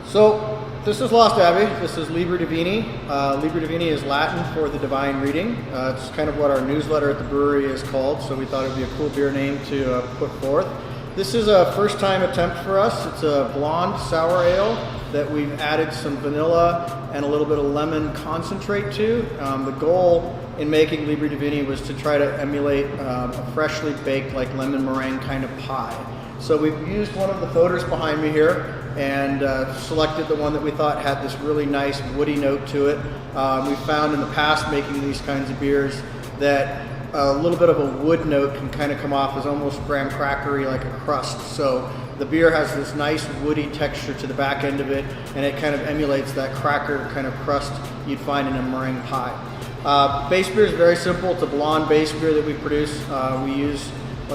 So this is Lost Abbey. This is Libri Divini. Libri Divini is Latin for the Divine Reading. It's kind of what our newsletter at the brewery is called, so we thought it would be a cool beer name to put forth. This is a first-time attempt for us. It's a blonde sour ale that we've added some vanilla and a little bit of lemon concentrate to. The goal in making Libri Divini was to try to emulate a freshly baked, like lemon meringue kind of pie. So we've used one of the foeders behind me here and selected the one that we thought had this really nice woody note to it. We found in the past making these kinds of beers that a little bit of a wood note can kind of come off as almost graham crackery, like a crust. So the beer has this nice woody texture to the back end of it, and it kind of emulates that cracker kind of crust you'd find in a meringue pie. Base beer is very simple. It's a blonde base beer that we produce. We use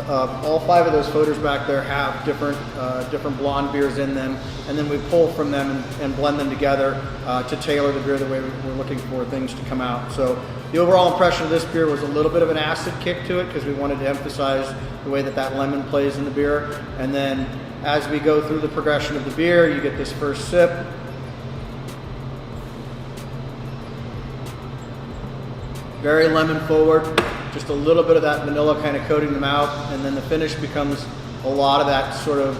all 5 of those foeders back there have different blonde beers in them, and then we pull from them and blend them together to tailor the beer the way we're looking for things to come out. So the overall impression of this beer was a little bit of an acid kick to it because we wanted to emphasize the way that lemon plays in the beer. And then as we go through the progression of the beer, you get this first sip. Very lemon forward. Just a little bit of that vanilla kind of coating the mouth, and then the finish becomes a lot of that sort of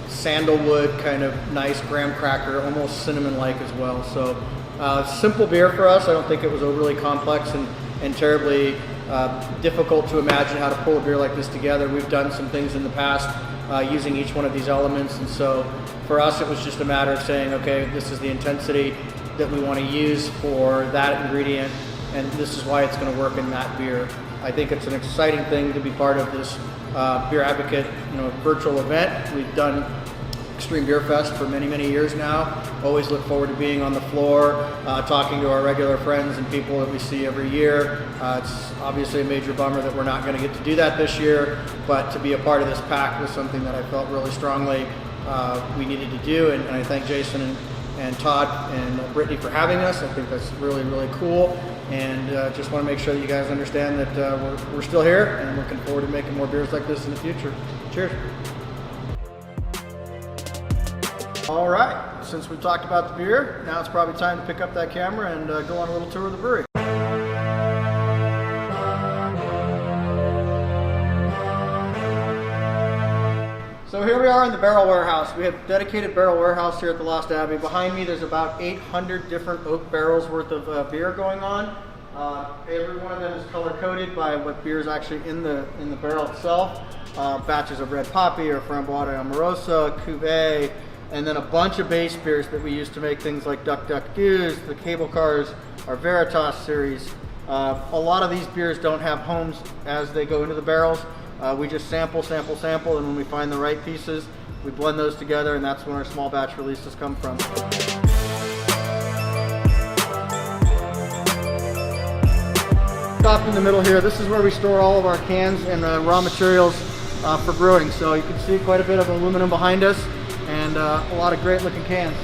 sandalwood kind of nice graham cracker, almost cinnamon-like as well. So simple beer for us. I don't think it was overly complex and terribly difficult to imagine how to pull a beer like this together. We've done some things in the past using each one of these elements, and so for us it was just a matter of saying, okay, this is the intensity that we want to use for that ingredient, and this is why it's going to work in that beer. I think it's an exciting thing to be part of this Beer Advocate, virtual event. We've done Extreme Beer Fest for many, many years now. Always look forward to being on the floor, talking to our regular friends and people that we see every year. It's obviously a major bummer that we're not going to get to do that this year, but to be a part of this pack was something that I felt really strongly we needed to do, and I thank Jason and Todd and Brittany for having us. I think that's really, really cool. And just want to make sure that you guys understand that we're still here and looking forward to making more beers like this in the future. Cheers. All right, since we've talked about the beer, now it's probably time to pick up that camera and go on a little tour of the brewery. So here we are in the barrel warehouse. We have a dedicated barrel warehouse here at the Lost Abbey. Behind me there's about 800 different oak barrels worth of beer going on. Every one of them is color coded by what beer is actually in the barrel itself. Batches of red poppy or framboise amorosa, cuvee, and then a bunch of base beers that we use to make things like Duck Duck Goose, the Cable Cars, our Veritas series. A lot of these beers don't have homes as they go into the barrels. We just sample, and when we find the right pieces, we blend those together, and that's when our small batch releases come from. Top in the middle here, this is where we store all of our cans and raw materials for brewing. So you can see quite a bit of aluminum behind us and a lot of great looking cans.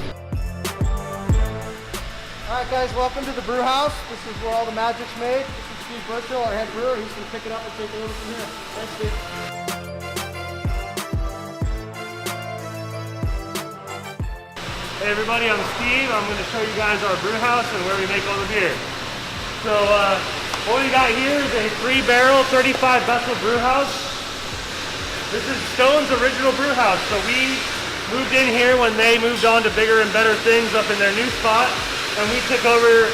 All right guys, welcome to the brew house. This is where all the magic's made. Steve Burchill, our head brewer. He's going to pick it up and take it over from here. Thanks, Steve. Hey everybody, I'm Steve. I'm going to show you guys our brew house and where we make all the beer. So what we got here is a 3-barrel, 35-vessel brew house. This is Stone's original brew house. So we moved in here when they moved on to bigger and better things up in their new spot, and we took over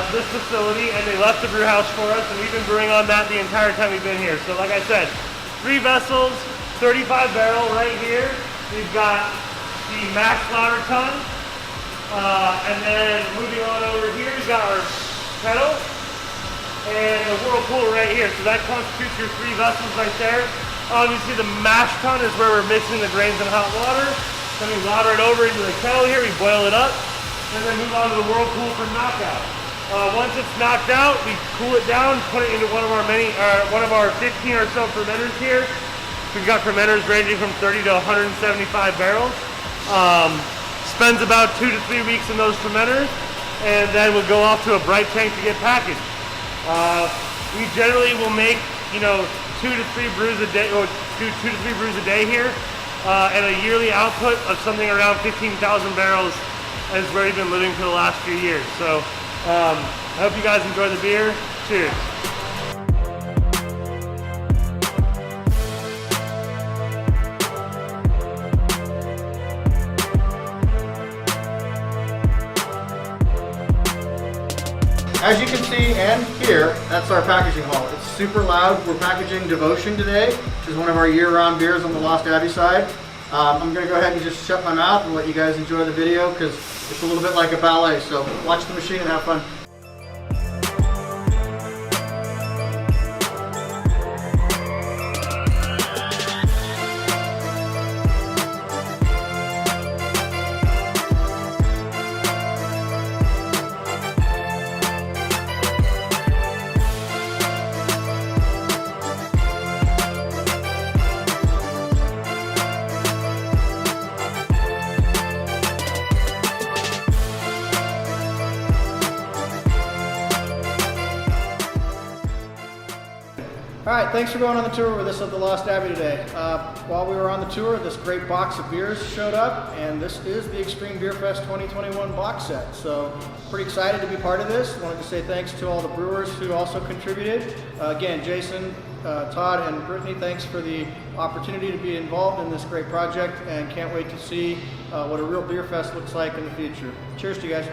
this facility, and they left the brew house for us, and we've been brewing on that the entire time we've been here. So like I said, 3 vessels, 35 barrel right here. We've got the mash louder ton, and then moving on over here, we've got our kettle and the whirlpool right here. So that constitutes your 3 vessels right there. Obviously the mash tun is where we're mixing the grains in hot water. Then we louder it over into the kettle here, we boil it up, and then move on to the whirlpool for knockout. Once it's knocked out, we cool it down, put it into one of our 15 or so fermenters here. We've got fermenters ranging from 30 to 175 barrels. Spends about 2 to 3 weeks in those fermenters, and then we'll go off to a bright tank to get packaged. We generally will make 2 to 3 brews a day, or 2 to 3 brews a day here. and a yearly output of something around 15,000 barrels is where we've been living for the last few years. So I hope you guys enjoy the beer. Cheers. As you can see and hear, that's our packaging hall. It's super loud. We're packaging Devotion today, which is one of our year-round beers on the Lost Abbey side. I'm going to go ahead and just shut my mouth and let you guys enjoy the video because it's a little bit like a ballet. So watch the machine and have fun. All right, thanks for going on the tour with us at the Lost Abbey today. While we were on the tour, this great box of beers showed up, and this is the Extreme Beer Fest 2021 box set. So, pretty excited to be part of this. Wanted to say thanks to all the brewers who also contributed. Again, Jason, Todd, and Brittany, thanks for the opportunity to be involved in this great project, and can't wait to see what a real beer fest looks like in the future. Cheers to you guys.